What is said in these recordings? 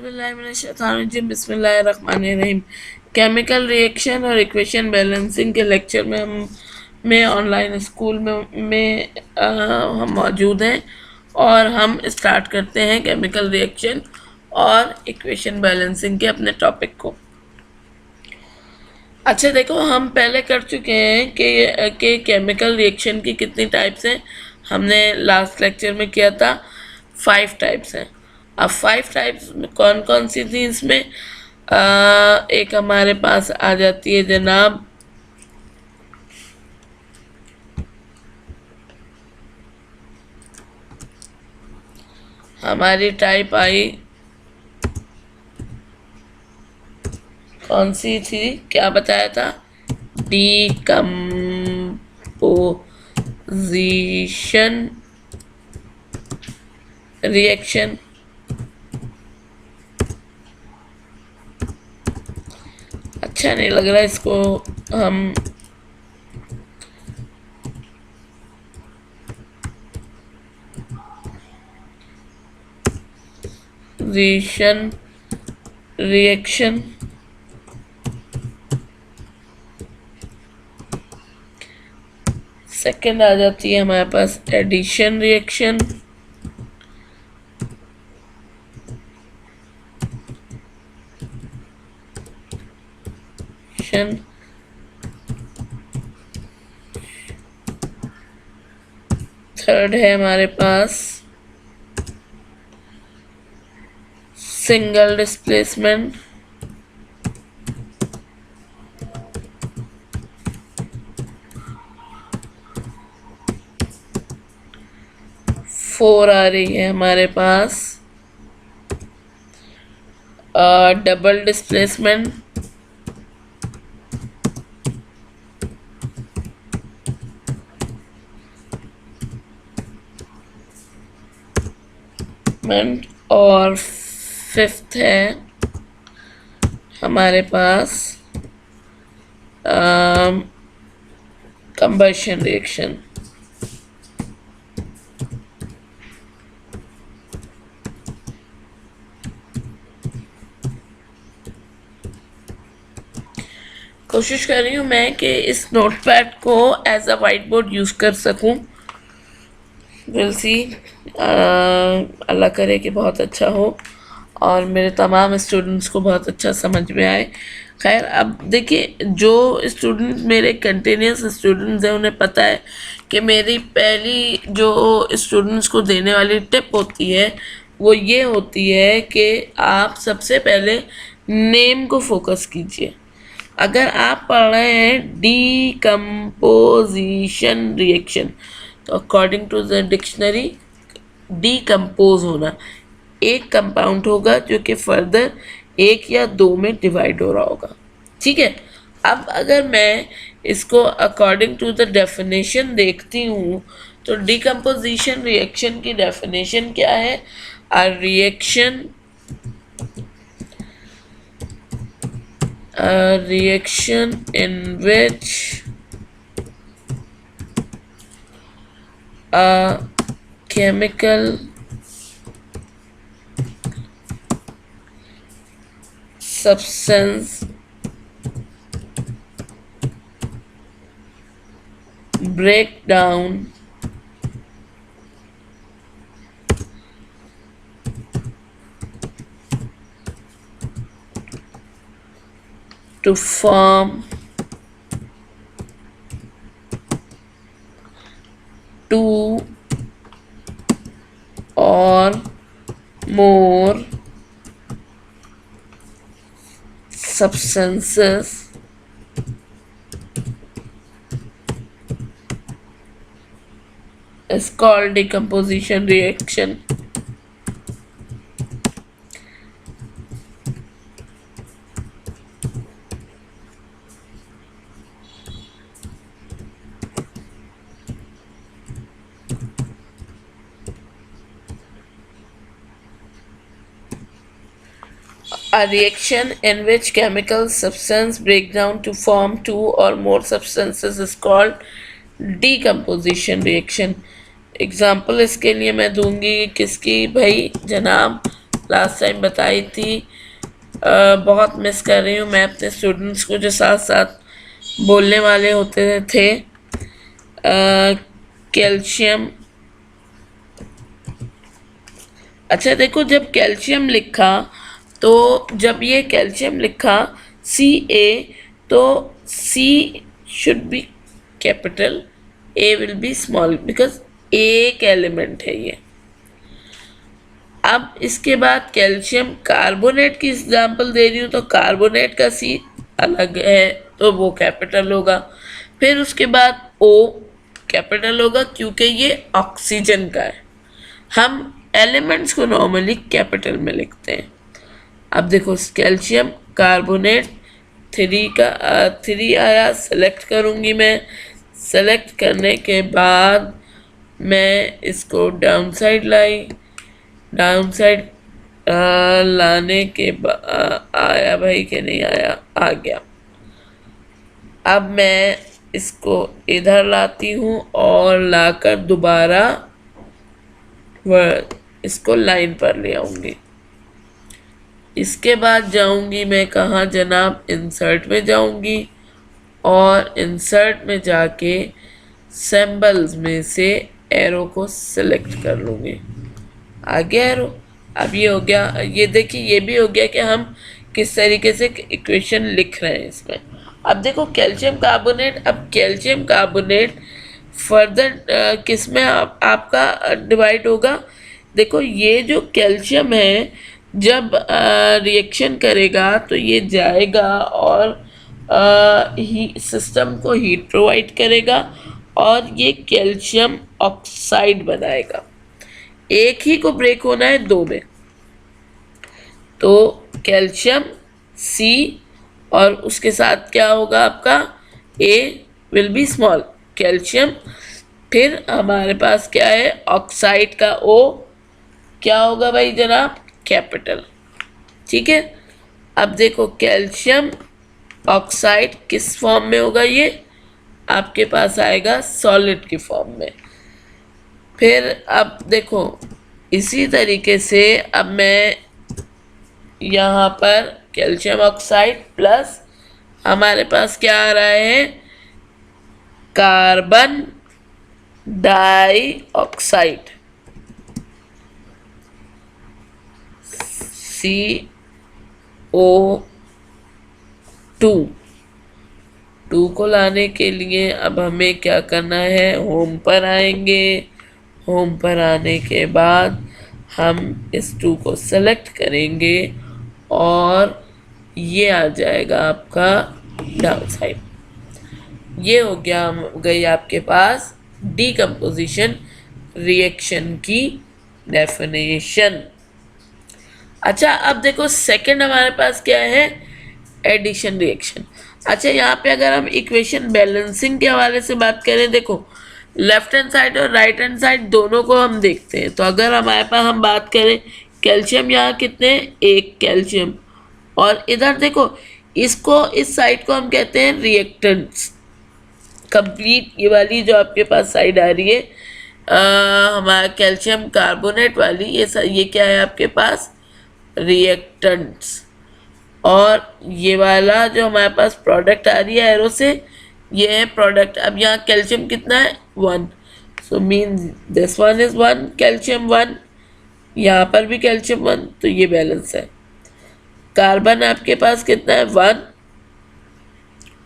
बिस्मिल्लाहिर्रहमानिर्रहीम। Chemical reaction और equation balancing के लेक्चर में हम ऑनलाइन स्कूल हम मौजूद हैं और हम स्टार्ट करते हैं केमिकल रिएक्शन और इक्वेशन बैलेंसिंग के अपने टॉपिक को। अच्छा देखो, हम पहले कर चुके हैं कि केमिकल रिएक्शन की कितनी टाइप्स हैं। हमने लास्ट लेक्चर में किया था 5 टाइप्स हैं। अब 5 टाइप्स में कौन कौन सी थी इसमें? एक हमारे पास आ जाती है जनाब हमारी टाइप आई, कौन सी थी, क्या बताया था? Decomposition reaction. अच्छा नहीं लग रहा इसको हम रिएक्शन। सेकंड आ जाती है हमारे पास एडिशन रिएक्शन। थर्ड है हमारे पास सिंगल डिस्प्लेसमेंट। फोर आ रही है हमारे पास डबल डिस्प्लेसमेंट। और फिफ्थ है हमारे पास कंबशन रिएक्शन। कोशिश कर रही हूँ मैं कि इस नोटपैड को as a white board use कर सकूँ। विल सी, अल्लाह करे कि बहुत अच्छा हो और मेरे तमाम स्टूडेंट्स को बहुत अच्छा समझ में आए। खैर, अब देखिए, जो स्टूडेंट मेरे कंटिन्यूस स्टूडेंट्स हैं उन्हें पता है कि मेरी पहली जो स्टूडेंट्स को देने वाली टिप होती है वो ये होती है कि आप सबसे पहले नेम को फोकस कीजिए। अगर आप पढ़ रहे हैं डीकम्पोजिशन रिएक्शन, तो according to the dictionary decompose होना एक कंपाउंड होगा जो कि फर्दर एक या दो में डिवाइड हो रहा होगा। ठीक है, अब अगर मैं इसको अकॉर्डिंग टू द डेफिनेशन देखती हूँ तो डीकम्पोजिशन रिएक्शन की डेफिनेशन क्या है? अ reaction in which a chemical substance break down to form two or more substances is called decomposition reaction. A reaction in which chemical substance break down to form two or more substances is called decomposition reaction. Example इसके लिए मैं दूंगी किसकी भाई, जनाब last time बताई थी। बहुत मिस कर रही हूँ मैं अपने स्टूडेंट्स को जो साथ साथ बोलने वाले होते थे। कैल्शियम, अच्छा देखो, जब कैल्शियम लिखा तो जब ये कैल्शियम लिखा Ca, तो C should be capital, A will be small, because एक एलिमेंट है ये। अब इसके बाद कैल्शियम कार्बोनेट की एग्जांपल दे रही हूँ, तो कार्बोनेट का C अलग है तो वो कैपिटल होगा। फिर उसके बाद O कैपिटल होगा क्योंकि ये ऑक्सीजन का है। हम एलिमेंट्स को नॉर्मली कैपिटल में लिखते हैं। अब देखो, कैल्शियम कार्बोनेट 3 आया, सेलेक्ट करूँगी मैं। सेलेक्ट करने के बाद मैं इसको डाउन साइड लाई, डाउन साइड लाने के आया भाई कि नहीं आया, आ गया। अब मैं इसको इधर लाती हूँ और लाकर दोबारा इसको लाइन पर ले आऊँगी। इसके बाद जाऊँगी मैं कहाँ जनाब, इंसर्ट में जाऊँगी और इंसर्ट में जाके सिंबल्स में से एरो को सिलेक्ट कर लूँगी। आ गया एरो। अब ये हो गया, ये देखिए ये भी हो गया कि हम किस तरीके से इक्वेशन लिख रहे हैं इसमें। अब देखो कैल्शियम कार्बोनेट, अब कैल्शियम कार्बोनेट फर्दर किस में आपका डिवाइड होगा। देखो ये जो कैल्शियम है जब रिएक्शन करेगा तो ये जाएगा और सिस्टम को हीट प्रोवाइड करेगा और ये कैल्शियम ऑक्साइड बनाएगा। एक ही को ब्रेक होना है दो में, तो कैल्शियम C और उसके साथ क्या होगा आपका, A will be small calcium. फिर हमारे पास क्या है, ऑक्साइड का O क्या होगा भाई जनाब, कैपिटल। ठीक है। अब देखो कैल्शियम ऑक्साइड किस फॉर्म में होगा, ये आपके पास आएगा सॉलिड की फॉर्म में। फिर अब देखो इसी तरीके से अब मैं यहाँ पर कैल्शियम ऑक्साइड प्लस हमारे पास क्या आ रहा है, कार्बन डाइऑक्साइड CO2 को लाने के लिए अब हमें क्या करना है, होम पर आएंगे। होम पर आने के बाद हम इस 2 को सेलेक्ट करेंगे और ये आ जाएगा आपका डाउन साइड। ये हो गई आपके पास डीकम्पोजिशन रिएक्शन की डेफिनेशन। अच्छा अब देखो सेकंड हमारे पास क्या है, एडिशन रिएक्शन। अच्छा यहाँ पे अगर हम इक्वेशन बैलेंसिंग के हवाले से बात करें, देखो लेफ्ट हैंड साइड और राइट हैंड साइड दोनों को हम देखते हैं। तो अगर हमारे पास हम बात करें कैल्शियम, यहाँ कितने, एक कैल्शियम, और इधर देखो इसको, इस साइड को हम कहते हैं रिएक्टेंट्स। कंप्लीट ये वाली जो आपके पास साइड आ रही है हमारा कैल्शियम कार्बोनेट वाली, ये क्या है आपके पास, रिएक्टेंट्स। और ये वाला जो हमारे पास प्रोडक्ट आ रही है एरो से, ये है प्रोडक्ट। अब यहाँ कैल्शियम कितना है, 1, so mean this one is 1, calcium 1, यहाँ पर भी कैल्शियम 1, तो ये बैलेंस है। कार्बन आपके पास कितना है, 1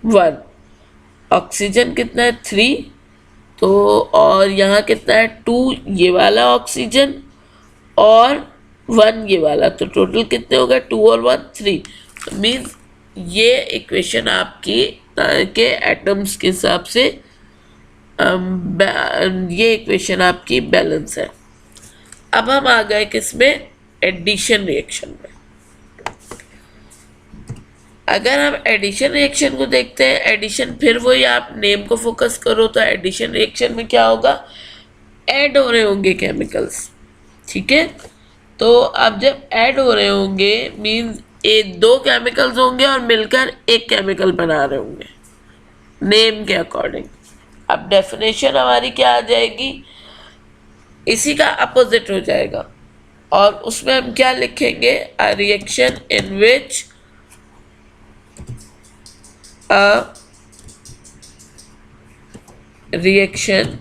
1, ऑक्सीजन कितना है 3, तो और यहाँ कितना है 2, ये वाला ऑक्सीजन और 1 ये वाला, तो टोटल कितने हो गए, 2 और 1 3। तो मीन्स ये इक्वेशन आपकी के एटम्स के हिसाब से ये इक्वेशन आपकी बैलेंस है। अब हम आ गए किसमें, एडिशन रिएक्शन में। अगर हम एडिशन रिएक्शन को देखते हैं, एडिशन फिर वही, आप नेम को फोकस करो तो एडिशन रिएक्शन में क्या होगा, ऐड हो रहे होंगे केमिकल्स। ठीक है, तो अब जब ऐड हो रहे होंगे मीन्स ये 2 केमिकल्स होंगे और मिलकर एक केमिकल बना रहे होंगे नेम के अकॉर्डिंग। अब डेफिनेशन हमारी क्या आ जाएगी, इसी का अपोजिट हो जाएगा। और उसमें हम क्या लिखेंगे, a reaction in which a reaction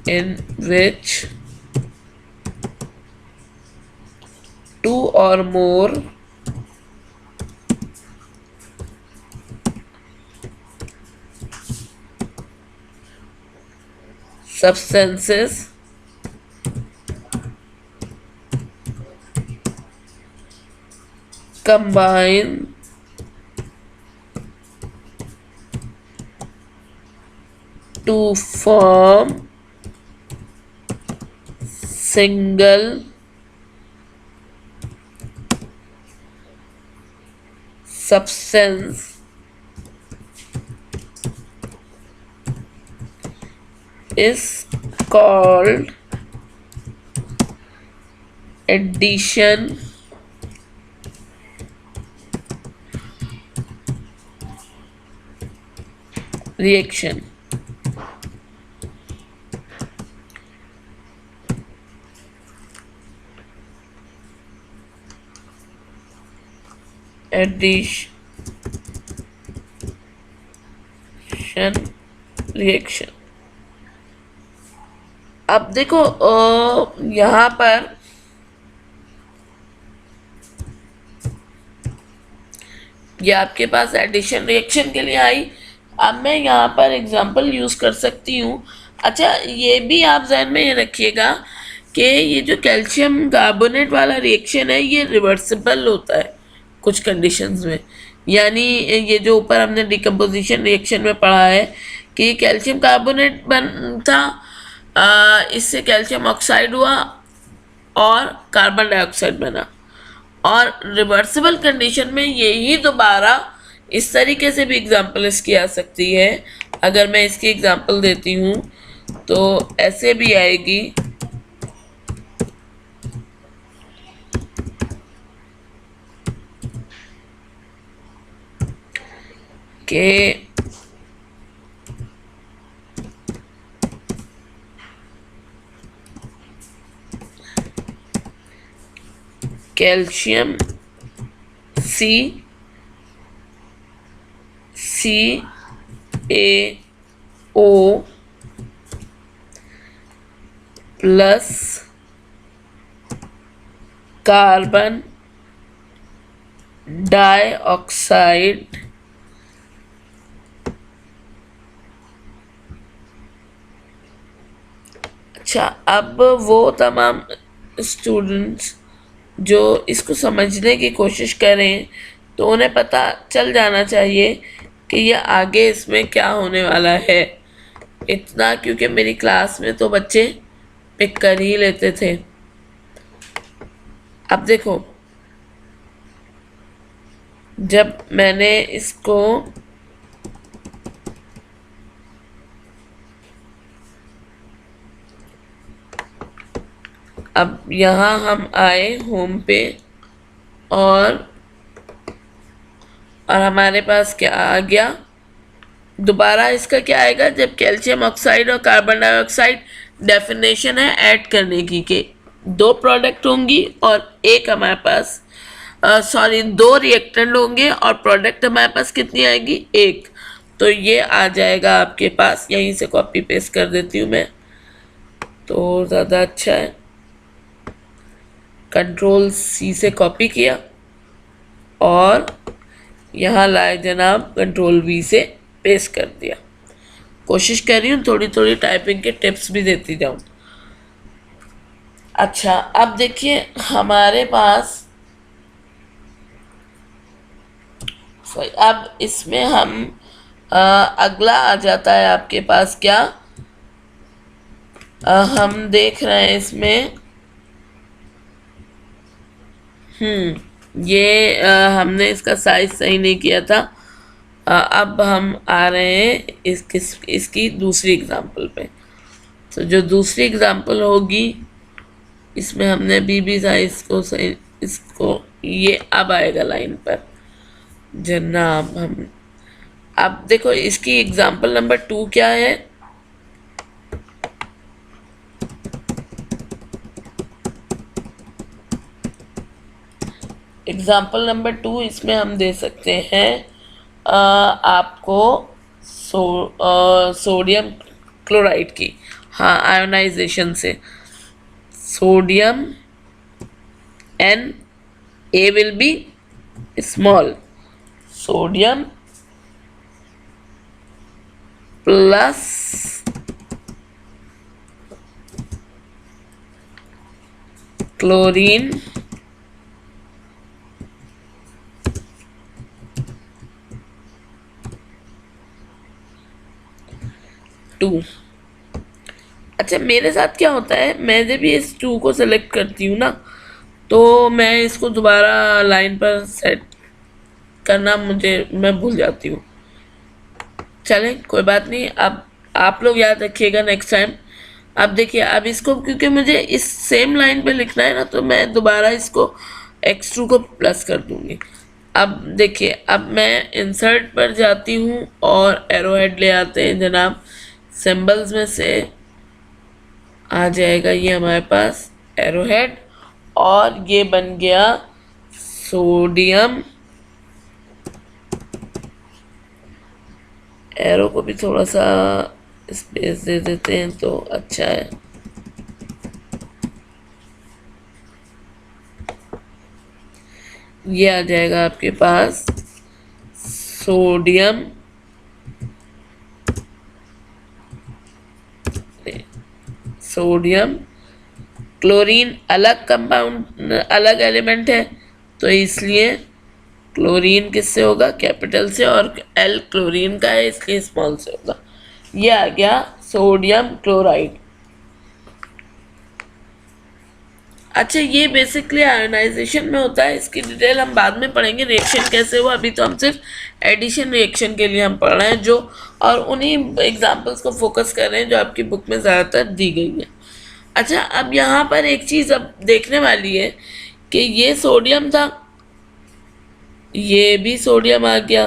in which two or more substances combine to form single substance is called addition reaction. Addition reaction. अब देखो यहाँ पर ये आपके पास एडिशन रिएक्शन के लिए आई। अब मैं यहाँ पर एग्जांपल यूज़ कर सकती हूँ। अच्छा, ये भी आप जहन में ये रखिएगा कि ये जो कैल्शियम कार्बोनेट वाला रिएक्शन है ये रिवर्सिबल होता है कुछ कंडीशंस में। यानी ये जो ऊपर हमने डिकम्पोजिशन रिएक्शन में पढ़ा है कि कैल्शियम कार्बोनेट बन था, इससे कैल्शियम ऑक्साइड हुआ और कार्बन डाइऑक्साइड बना, और रिवर्सिबल कंडीशन में यही दोबारा इस तरीके से भी एग्जांपल इसकी आ सकती है। अगर मैं इसकी एग्जांपल देती हूँ तो ऐसे भी आएगी कि calcium CaO plus carbon dioxide अच्छा, अब वो तमाम स्टूडेंट्स जो इसको समझने की कोशिश करें तो उन्हें पता चल जाना चाहिए कि ये आगे इसमें क्या होने वाला है। इतना क्योंकि मेरी क्लास में तो बच्चे पिक कर ही लेते थे। अब देखो, जब मैंने इसको अब यहाँ हम आए होम पे और हमारे पास क्या आ गया, दोबारा इसका क्या आएगा, जब कैल्शियम ऑक्साइड और कार्बन डाइऑक्साइड डेफिनेशन है ऐड करने की कि दो प्रोडक्ट होंगी और एक हमारे पास दो रिएक्टेंट होंगे और प्रोडक्ट हमारे पास कितनी आएगी, एक। तो ये आ जाएगा आपके पास, यहीं से कॉपी पेस्ट कर देती हूँ मैं तो ज़्यादा अच्छा है। कंट्रोल C से कॉपी किया और यहाँ लाए जनाब कंट्रोल V से पेस्ट कर दिया। कोशिश कर रही हूँ थोड़ी थोड़ी टाइपिंग के टिप्स भी देती जाऊँ। अच्छा, अब देखिए हमारे पास अब इसमें हम अगला आ जाता है आपके पास क्या, हम देख रहे हैं इसमें ये हमने इसका साइज सही नहीं किया था। अब हम आ रहे हैं इसकी दूसरी एग्जांपल पे। तो जो दूसरी एग्जांपल होगी इसमें हमने बीबी साइज को सही, इसको ये अब आएगा लाइन पर जनाब। हम अब देखो इसकी एग्जांपल नंबर 2 क्या है, एग्जाम्पल नंबर 2 इसमें हम दे सकते हैं आपको सोडियम क्लोराइड की, हाँ, आयोनाइजेशन से sodium n, a will be small, sodium plus chlorine two. अच्छा, मेरे साथ क्या होता है, मैं जब ये इस टू को सेलेक्ट करती हूँ ना, तो मैं इसको दोबारा लाइन पर सेट करना मैं भूल जाती हूँ। चलें, कोई बात नहीं, अब आप लोग याद रखिएगा नेक्स्ट टाइम। अब देखिए, अब इसको क्योंकि मुझे इस सेम लाइन पे लिखना है ना, तो मैं दोबारा इसको x2 को प्लस कर दूंगी। अब देखिए, अब मैं इंसर्ट पर जाती हूँ और एरो हेड ले आते हैं जनाब। सिंबल्स में से आ जाएगा ये हमारे पास एरो हेड, और ये बन गया सोडियम। एरो को भी थोड़ा सा स्पेस दे देते हैं तो अच्छा है। ये आ जाएगा आपके पास सोडियम सोडियम क्लोरीन अलग कंपाउंड, अलग एलिमेंट है, तो इसलिए क्लोरीन किससे होगा, कैपिटल से, और एल क्लोरीन का है इसलिए स्मॉल से होगा। ये आ गया सोडियम क्लोराइड। अच्छा, ये बेसिकली आयोनाइजेशन में होता है, इसकी डिटेल हम बाद में पढ़ेंगे, रिएक्शन कैसे हुआ। अभी तो हम सिर्फ एडिशन रिएक्शन के लिए हम पढ़ रहे हैं जो, और उन्हीं एग्जांपल्स को फोकस कर रहे हैं जो आपकी बुक में ज़्यादातर दी गई है। अच्छा, अब यहाँ पर एक चीज़ अब देखने वाली है कि ये सोडियम था, ये भी सोडियम आ गया,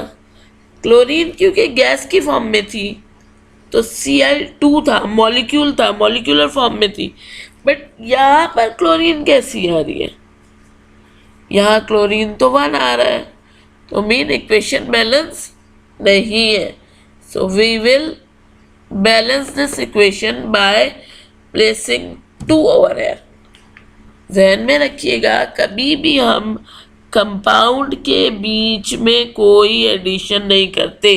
क्लोरीन क्योंकि गैस की फॉर्म में थी तो Cl2 था, मॉलिक्यूल था, मॉलिक्यूलर फॉर्म में थी, बट यहाँ पर क्लोरीन कैसी आ रही है, यहाँ क्लोरीन तो 1 आ रहा है, तो मीन इक्वेशन बैलेंस नहीं है। So we will balance this equation by placing 2 over here. ध्यान में रखिएगा, कभी भी हम कंपाउंड के बीच में कोई एडिशन नहीं करते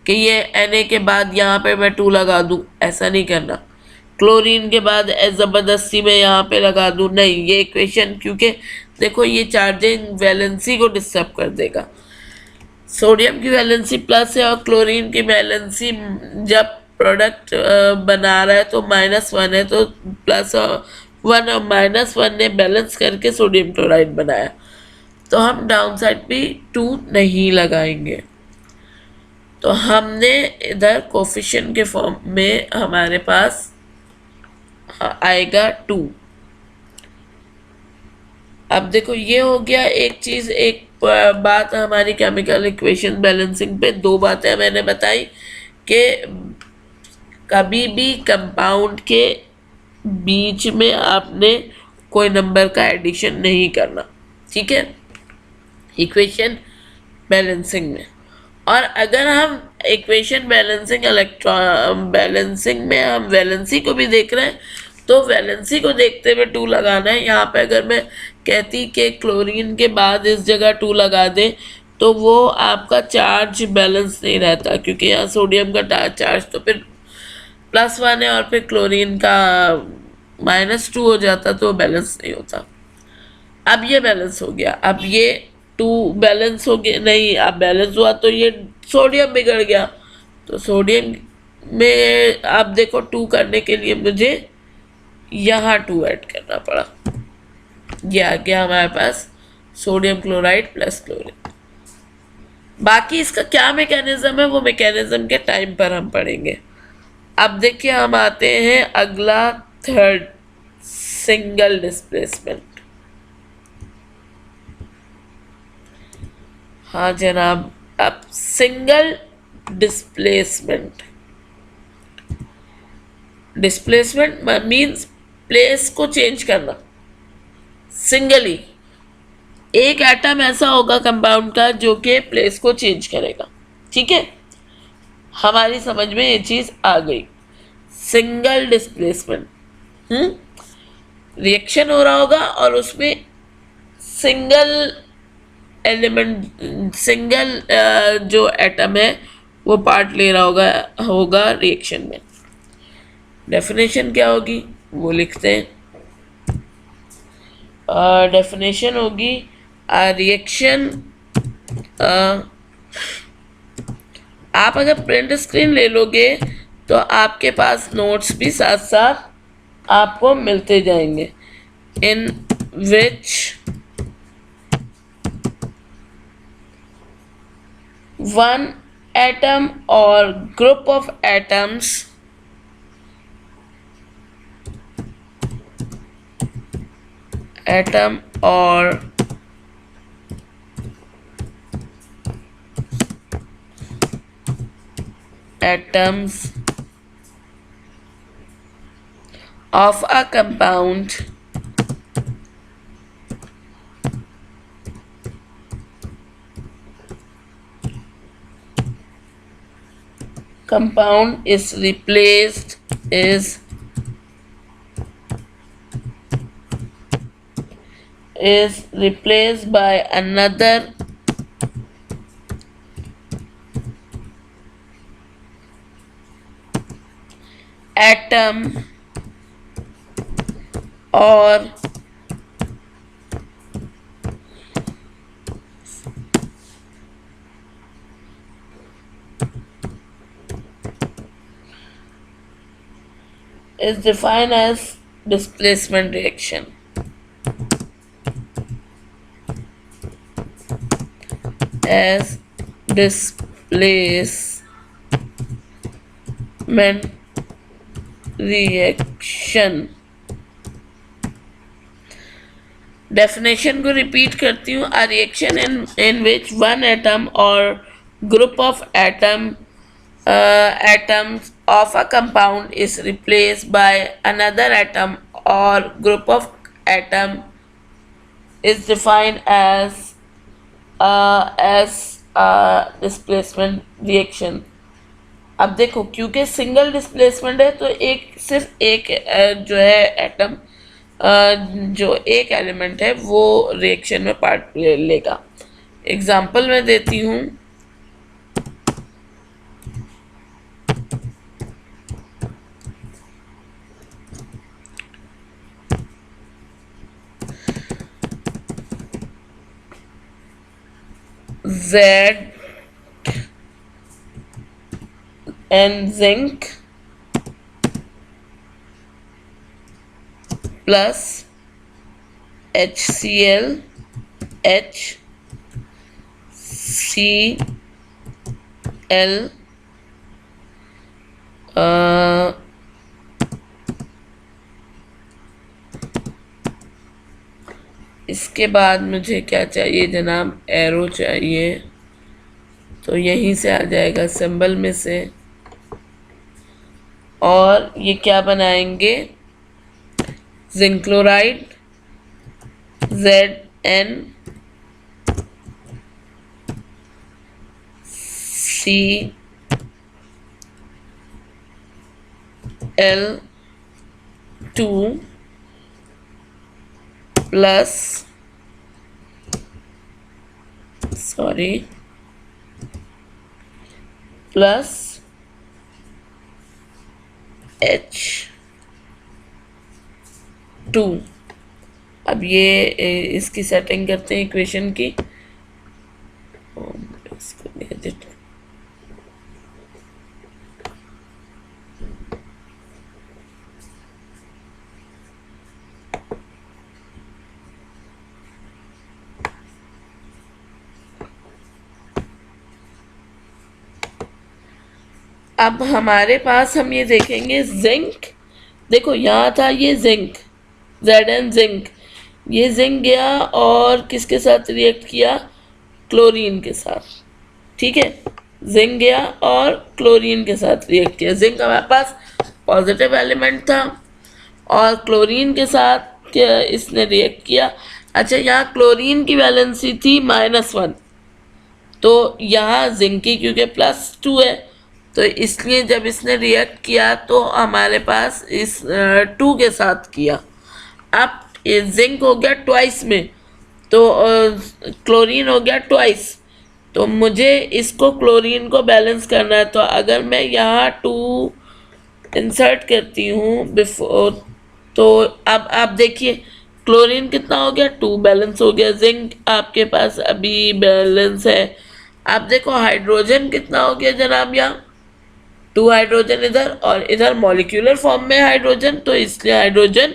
कि ये Na के बाद यहाँ पे मैं 2 लगा दूँ, ऐसा नहीं करना। क्लोरीन के बाद ज़बरदस्ती में यहाँ पे लगा दूँ, नहीं, ये इक्वेशन, क्योंकि देखो ये चार्जिंग वैलेंसी को डिस्टर्ब कर देगा। सोडियम की वैलेंसी प्लस है और क्लोरीन की वैलेंसी जब प्रोडक्ट बना रहा है तो -1 है, तो +1 और -1 ने बैलेंस करके सोडियम क्लोराइड बनाया, तो हम डाउन साइड भी 2 नहीं लगाएंगे। तो हमने इधर कोफिशिएंट के फॉर्म में हमारे पास आएगा 2। अब देखो, ये हो गया एक चीज़, एक बात हमारी केमिकल इक्वेशन बैलेंसिंग पे। 2 बातें मैंने बताई कि कभी भी कंपाउंड के बीच में आपने कोई नंबर का एडिशन नहीं करना, ठीक है, इक्वेशन बैलेंसिंग में। और अगर हम इक्वेशन बैलेंसिंग में हम वैलेंसी को भी देख रहे हैं, तो वैलेंसी को देखते हुए 2 लगाना है। यहाँ पे अगर मैं कहती कि क्लोरीन के बाद इस जगह 2 लगा दें, तो वो आपका चार्ज बैलेंस नहीं रहता, क्योंकि यहाँ सोडियम का चार्ज तो फिर +1 है और फिर क्लोरीन का -2 हो जाता, तो बैलेंस नहीं होता। अब ये बैलेंस हो गया, अब ये 2 बैलेंस हो गया नहीं, अब बैलेंस हुआ तो ये सोडियम बिगड़ गया, तो सोडियम में आप देखो 2 करने के लिए मुझे यहाँ 2 ऐड करना पड़ा। ये आ गया हमारे पास सोडियम क्लोराइड प्लस क्लोरीन। बाकी इसका क्या मैकेनिज्म है, वो मैकेनिज्म के टाइम पर हम पढ़ेंगे। अब देखिए, हम आते हैं अगला, थर्ड, सिंगल डिस्प्लेसमेंट। हाँ जनाब, अब single displacement, displacement means place को चेंज करना सिंगली। एक एटम ऐसा होगा कंपाउंड का जो कि प्लेस को चेंज करेगा। ठीक है, हमारी समझ में ये चीज आ गई। सिंगल डिस्प्लेसमेंट, रिएक्शन हो रहा होगा और उसमें सिंगल एलिमेंट, सिंगल जो एटम है वो पार्ट ले रहा होगा रिएक्शन में। डेफिनेशन क्या होगी वो लिखते हैं। डेफिनेशन होगी रिएक्शन, आप अगर प्रिंट स्क्रीन ले लोगे तो आपके पास नोट्स भी साथ साथ आपको मिलते जाएंगे। इन विच वन एटम और group of atoms or atoms of a compound is replaced by another atom or is defined as displacement reaction. As displacement reaction. Definition को रिपीट करती हूँ। A reaction in which one atom or group of atoms of a compound is replaced by another atom or group of atom is defined as displacement reaction. अब देखो क्योंकि single displacement है तो सिर्फ एक जो है एटम, जो एक एलिमेंट है वो रिएक्शन में पार्ट लेगा। एग्जाम्पल मैं देती हूँ। Lead and zinc plus HCl इसके बाद मुझे क्या चाहिए जनाब, एरो चाहिए, तो यहीं से आ जाएगा सिंबल में से। और ये क्या बनाएंगे, zinc chloride ZnCl2 plus H2। अब ये इसकी सेटिंग करते हैं इक्वेशन की। इसको अब हमारे पास हम ये देखेंगे जिंक। देखो यहाँ था ये जिंक, Zn जिंक, ये जिंक गया और किसके साथ रिएक्ट किया, क्लोरीन के साथ। ठीक है, जिंक गया और क्लोरीन के साथ रिएक्ट किया। जिंक हमारे पास पॉजिटिव एलिमेंट था और क्लोरीन के साथ इसने रिएक्ट किया। अच्छा, यहाँ क्लोरीन की वैलेंसी थी -1, तो यहाँ जिंक की क्योंकि +2 है, तो इसलिए जब इसने रिएक्ट किया तो हमारे पास इस 2 के साथ किया। अब जिंक हो गया ट्वाइस में, तो क्लोरीन हो गया ट्वाइस, तो मुझे इसको क्लोरीन को बैलेंस करना है। तो अगर मैं यहाँ 2 इंसर्ट करती हूँ बिफोर, तो अब आप देखिए क्लोरीन कितना हो गया, 2 बैलेंस हो गया। जिंक आपके पास अभी बैलेंस है। आप देखो हाइड्रोजन कितना हो गया जनाब, यहाँ 2 हाइड्रोजन इधर और इधर मॉलिक्यूलर फॉर्म में हाइड्रोजन, तो इसलिए हाइड्रोजन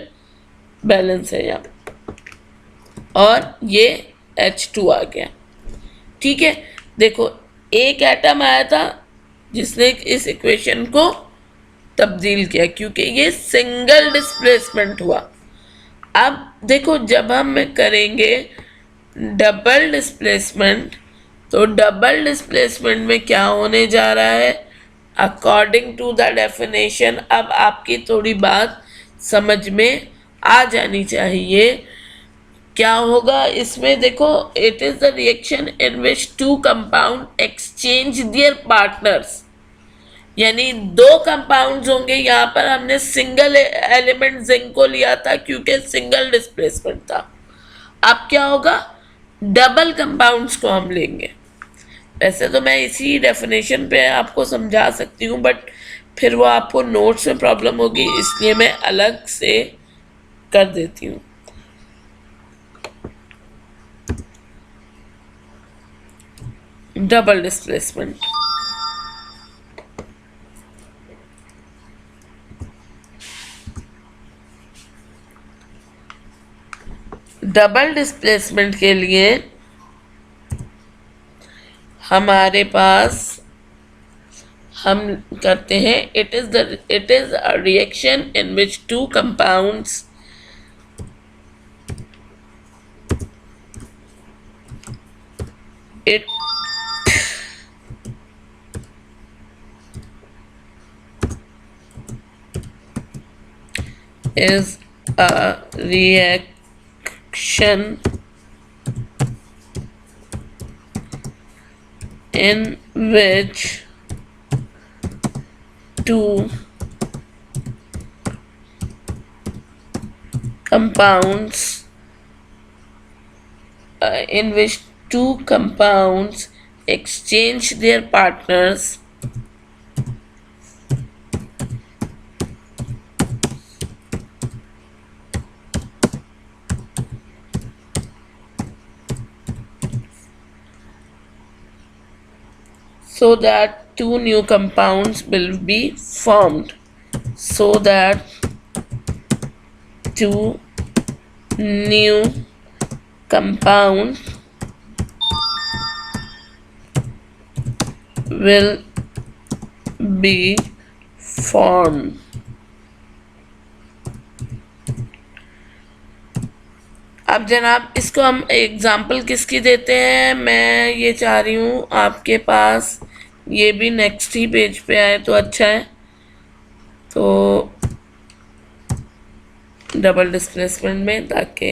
बैलेंस है यहाँ, और ये H2 आ गया। ठीक है, देखो एक एटम आया था जिसने इस इक्वेशन को तब्दील किया, क्योंकि ये सिंगल डिस्प्लेसमेंट हुआ। अब देखो जब हम करेंगे डबल डिस्प्लेसमेंट, तो डबल डिस्प्लेसमेंट में क्या होने जा रहा है, अकॉर्डिंग टू द डेफिनेशन। अब आपकी थोड़ी बात समझ में आ जानी चाहिए। क्या होगा इसमें, देखो it is the reaction in which 2 compound exchange there partners, यानी 2 कंपाउंड्स होंगे। यहाँ पर हमने सिंगल एलिमेंट जिंक को लिया था क्योंकि सिंगल डिस्प्लेसमेंट था। अब क्या होगा, डबल कंपाउंड्स को हम लेंगे। वैसे तो मैं इसी डेफिनेशन पे आपको समझा सकती हूँ, बट फिर वो आपको नोट्स में प्रॉब्लम होगी, इसलिए मैं अलग से कर देती हूँ। डबल डिस्प्लेसमेंट, डबल डिस्प्लेसमेंट के लिए हमारे पास हम करते हैं, it is a reaction in which 2 compounds it is a reaction in which 2 compounds exchange their partners so that 2 new compounds will be formed, so that 2 new compound will be formed. अब जनाब इसको हम example किसकी देते हैं, मैं ये चाह रही हूँ आपके पास ये भी नेक्स्ट ही पेज पे आए तो अच्छा है। तो डबल डिस्प्लेसमेंट में, ताकि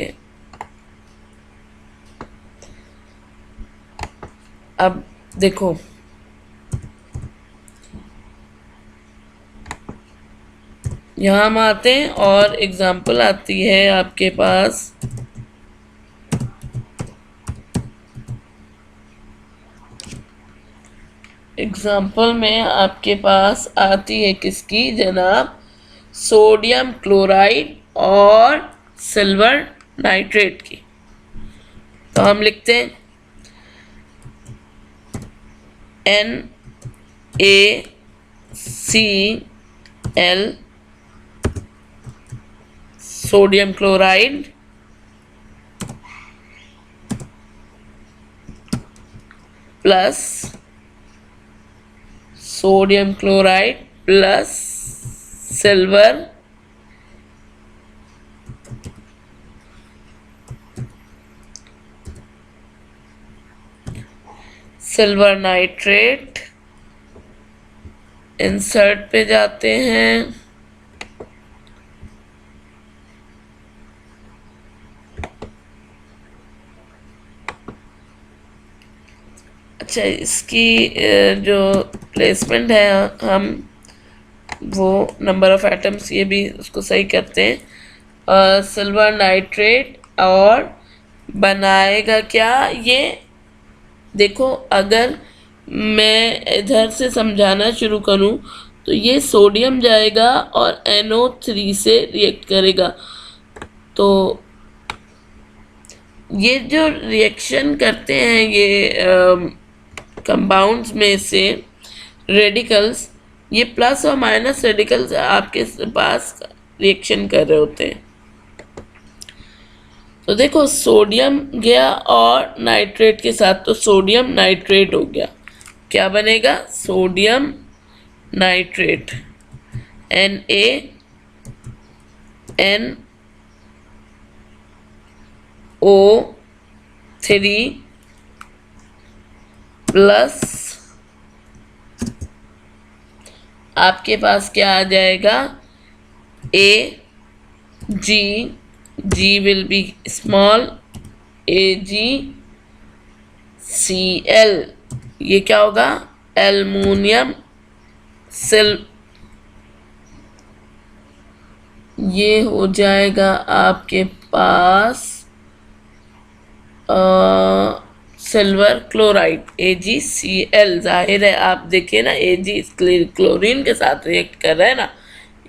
अब देखो यहाँ हम आते हैं और एग्जाम्पल आती है आपके पास एग्जाम्पल में आपके पास आती है किसकी जनाब, सोडियम क्लोराइड और सिल्वर नाइट्रेट की। तो हम लिखते हैं NaCl sodium chloride plus sodium chloride plus silver nitrate. Insert पे जाते हैं, अच्छा, इसकी जो प्लेसमेंट है हम वो नंबर ऑफ एटम्स ये भी उसको सही करते हैं। सिल्वर नाइट्रेट और बनाएगा क्या ये, देखो अगर मैं इधर से समझाना शुरू करूं तो ये सोडियम जाएगा और NO3 से रिएक्ट करेगा। तो ये जो रिएक्शन करते हैं ये कंपाउंड्स में से रेडिकल्स, ये प्लस और माइनस रेडिकल्स आपके पास रिएक्शन कर रहे होते हैं। तो देखो सोडियम गया और नाइट्रेट के साथ, तो सोडियम नाइट्रेट हो गया। क्या बनेगा? सोडियम नाइट्रेट, NaNO3 प्लस आपके पास क्या आ जाएगा? Ag, G will be small, AgCl, ये क्या होगा? एल्युमिनियम सिल, ये हो जाएगा आपके पास सिल्वर क्लोराइड AgCl। जाहिर है आप देखिए ना, Ag क्लोरीन के साथ रिएक्ट कर रहा है ना,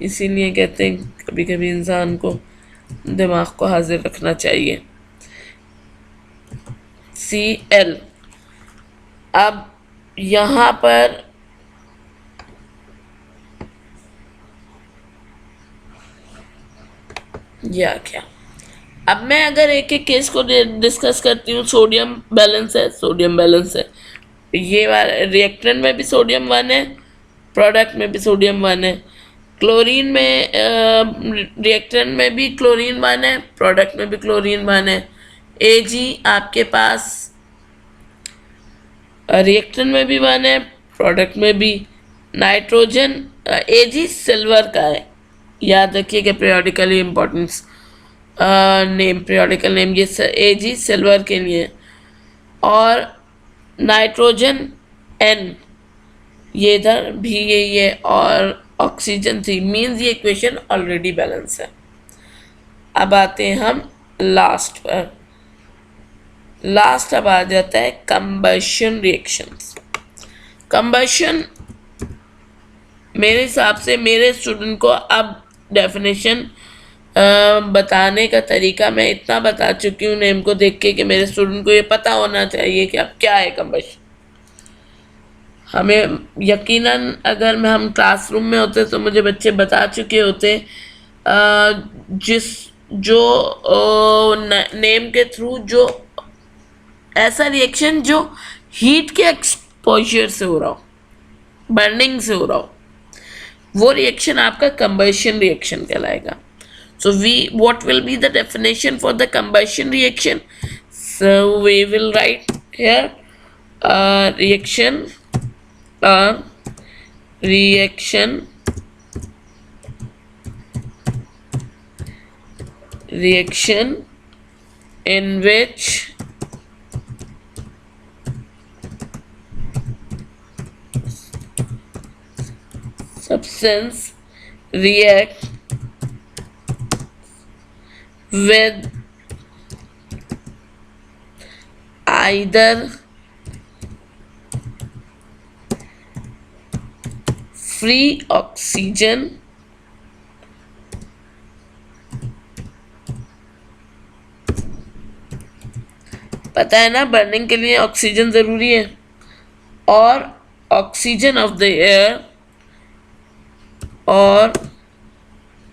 इसीलिए कहते हैं कभी कभी इंसान को दिमाग को हाजिर रखना चाहिए। Cl, अब यहाँ पर या क्या, अब मैं अगर एक एक केस को डिस्कस करती हूँ, सोडियम बैलेंस है, सोडियम बैलेंस है, ये रिएक्टेंट में भी सोडियम 1 है, प्रोडक्ट में भी सोडियम 1 है, क्लोरीन में रिएक्टेंट में भी क्लोरीन 1 है, प्रोडक्ट में भी क्लोरीन 1 है। Ag आपके पास रिएक्टेंट में भी 1 है, प्रोडक्ट में भी। नाइट्रोजन Ag सिल्वर का है, याद रखिएगा, periodically importance name, periodical name, ये Ag सिल्वर के लिए। और नाइट्रोजन N, ये इधर भी यही है, और ऑक्सीजन 3, मीन्स ये इक्वेशन ऑलरेडी बैलेंस है। अब आते हैं हम लास्ट पर। लास्ट अब आ जाता है कंबशन रिएक्शंस। कंबशन मेरे हिसाब से मेरे स्टूडेंट को अब डेफिनेशन बताने का तरीका मैं इतना बता चुकी हूँ नेम को देख के कि मेरे स्टूडेंट को ये पता होना चाहिए कि अब क्या है कंबशन। हमें यकीनन अगर हम क्लासरूम में होते तो मुझे बच्चे बता चुके होते, जिस जो नेम के थ्रू जो ऐसा रिएक्शन जो हीट के एक्सपोजर से हो रहा हो, बर्निंग से हो रहा हो, वो रिएक्शन आपका कंबशन रिएक्शन कहलाएगा। So what will be the definition for the combustion reaction? So we will write here reaction in which substance react with either free oxygen पता है ना, बर्निंग के लिए ऑक्सीजन ज़रूरी है, और ऑक्सीजन ऑफ द एयर, और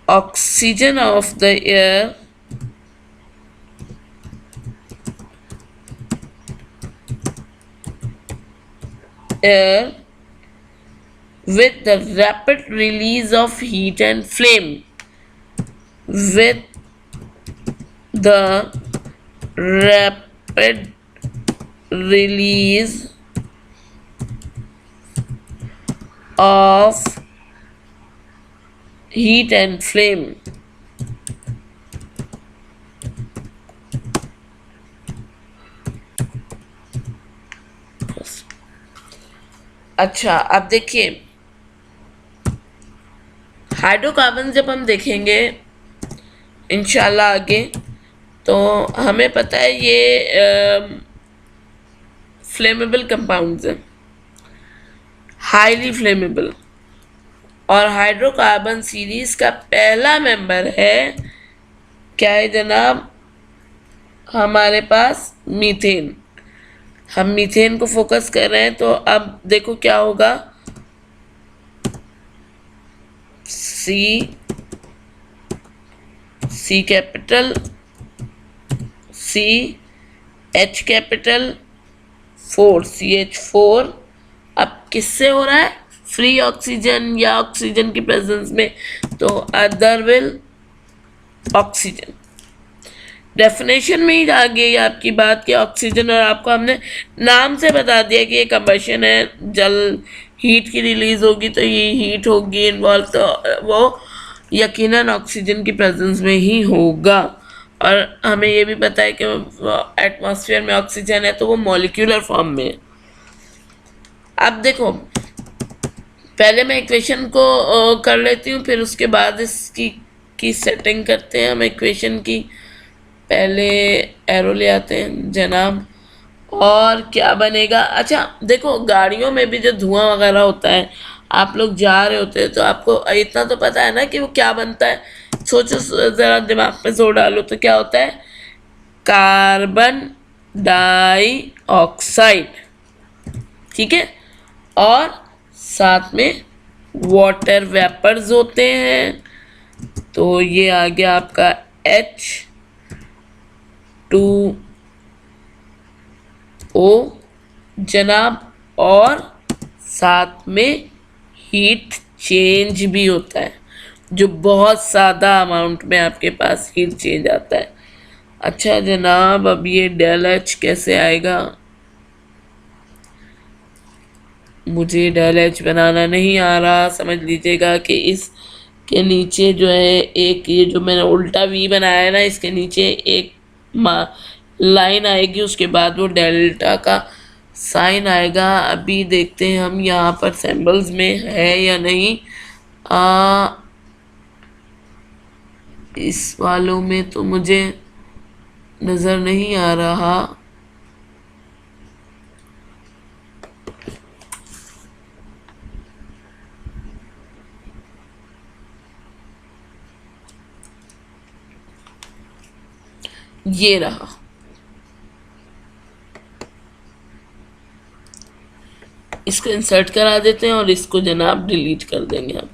oxygen of the air with the rapid release of heat and flame, with the rapid release of heat and flame, अच्छा, अब देखिए हाइड्रोकार्बन जब हम देखेंगे इंशाल्लाह आगे, तो हमें पता है ये फ्लेमेबल कंपाउंड्स हैं, हाईली फ्लेमेबल। और हाइड्रोकार्बन सीरीज का पहला मेंबर है, क्या है जनाब, हमारे पास मीथेन। हम मीथेन को फोकस कर रहे हैं, तो अब देखो क्या होगा, C capital, C H capital, 4 CH4। अब किससे हो रहा है, फ्री ऑक्सीजन या ऑक्सीजन की प्रेजेंस में, तो अदर विल ऑक्सीजन। डेफिनेशन में ही आ गई आपकी बात कि ऑक्सीजन, और आपको हमने नाम से बता दिया कि ये कंबशन है, जल हीट की रिलीज होगी तो ये हीट होगी इन्वॉल्व, तो वो यकीनन ऑक्सीजन की प्रेजेंस में ही होगा। और हमें ये भी पता है कि एटमॉस्फेयर में ऑक्सीजन है तो वो मॉलिक्यूलर फॉर्म में है। अब देखो पहले मैं इक्वेशन को कर लेती हूँ, फिर उसके बाद इसकी सेटिंग करते हैं हम इक्वेशन की। पहले एरो ले आते हैं जनाब, और क्या बनेगा। अच्छा देखो गाड़ियों में भी जो धुआं वगैरह होता है, आप लोग जा रहे होते हैं तो आपको इतना तो पता है ना कि वो क्या बनता है। सोचो ज़रा, दिमाग में जोर डालो, तो क्या होता है, कार्बन डाइऑक्साइड, ठीक है, और साथ में वाटर वेपर्स होते हैं। तो ये आ गया आपका H2O जनाब, और साथ में हीट चेंज भी होता है, जो बहुत ज़्यादा अमाउंट में आपके पास हीट चेंज आता है। अच्छा जनाब, अब ये डेल एच कैसे आएगा, मुझे डेल एच बनाना नहीं आ रहा। समझ लीजिएगा कि इसके नीचे जो है एक, ये जो मैंने उल्टा वी बनाया है ना, इसके नीचे एक लाइन आएगी, उसके बाद वो डेल्टा का साइन आएगा। अभी देखते हैं हम यहाँ पर सिंबल्स में है या नहीं। इस वालों में तो मुझे नज़र नहीं आ रहा। ये रहा, इसको इंसर्ट करा देते हैं और इसको जनाब डिलीट कर देंगे हम।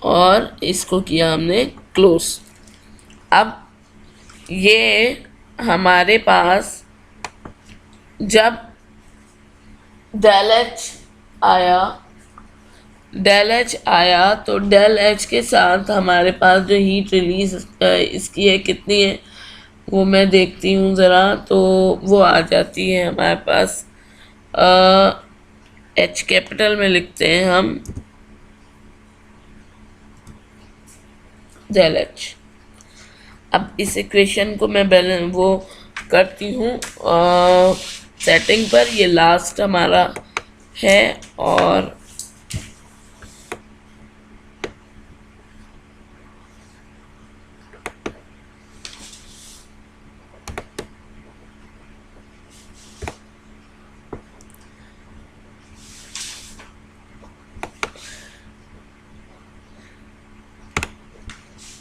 और इसको किया हमने क्लोज। अब ये हमारे पास जब डेल एच आया तो डेल एच के साथ हमारे पास जो हीट रिलीज इसकी है कितनी है वो मैं देखती हूँ ज़रा, तो वो आ जाती है हमारे पास, एच कैपिटल में लिखते हैं हम, डेल एच। अब इस इक्वेशन को मैं वो करती हूँ सेटिंग पर, ये लास्ट हमारा है। और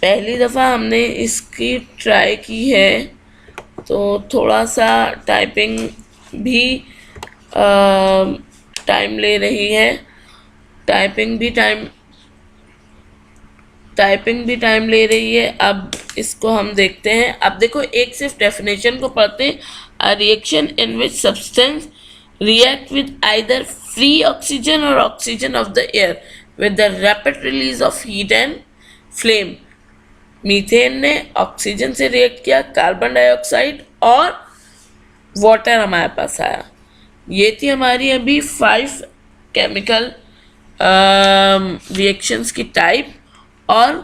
पहली दफ़ा हमने इसकी ट्राई की है, तो थोड़ा सा टाइपिंग भी टाइम ले रही है, टाइपिंग भी टाइम ले रही है। अब इसको हम देखते हैं। अब देखो एक सिर्फ डेफिनेशन को पढ़ते हैं, a reaction in which substance react with either free oxygen or oxygen of the air with the rapid release of heat and flame। Methane ने ऑक्सीजन से रिएक्ट किया, कार्बन डाइऑक्साइड और वाटर हमारे पास आया। ये थी हमारी अभी 5 केमिकल रिएक्शंस की टाइप और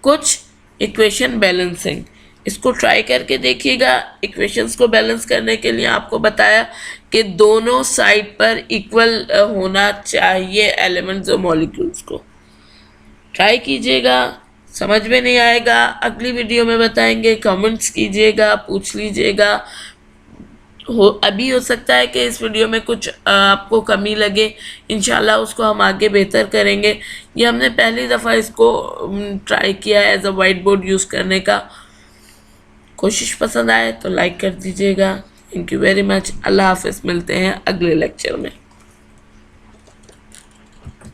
कुछ इक्वेशन बैलेंसिंग। इसको ट्राई करके देखिएगा। इक्वेशंस को बैलेंस करने के लिए आपको बताया कि दोनों साइड पर इक्वल होना चाहिए एलिमेंट्स और मॉलिक्यूल्स को। ट्राई कीजिएगा। समझ में नहीं आएगा अगली वीडियो में बताएंगे, कमेंट्स कीजिएगा, पूछ लीजिएगा। अभी हो सकता है कि इस वीडियो में कुछ आपको कमी लगे, इंशाल्लाह उसको हम आगे बेहतर करेंगे। ये हमने पहली दफ़ा इसको ट्राई किया है as a white board use करने का। कोशिश पसंद आए तो लाइक कर दीजिएगा। Thank you very much. अल्लाह हाफिज़। मिलते हैं अगले लेक्चर में।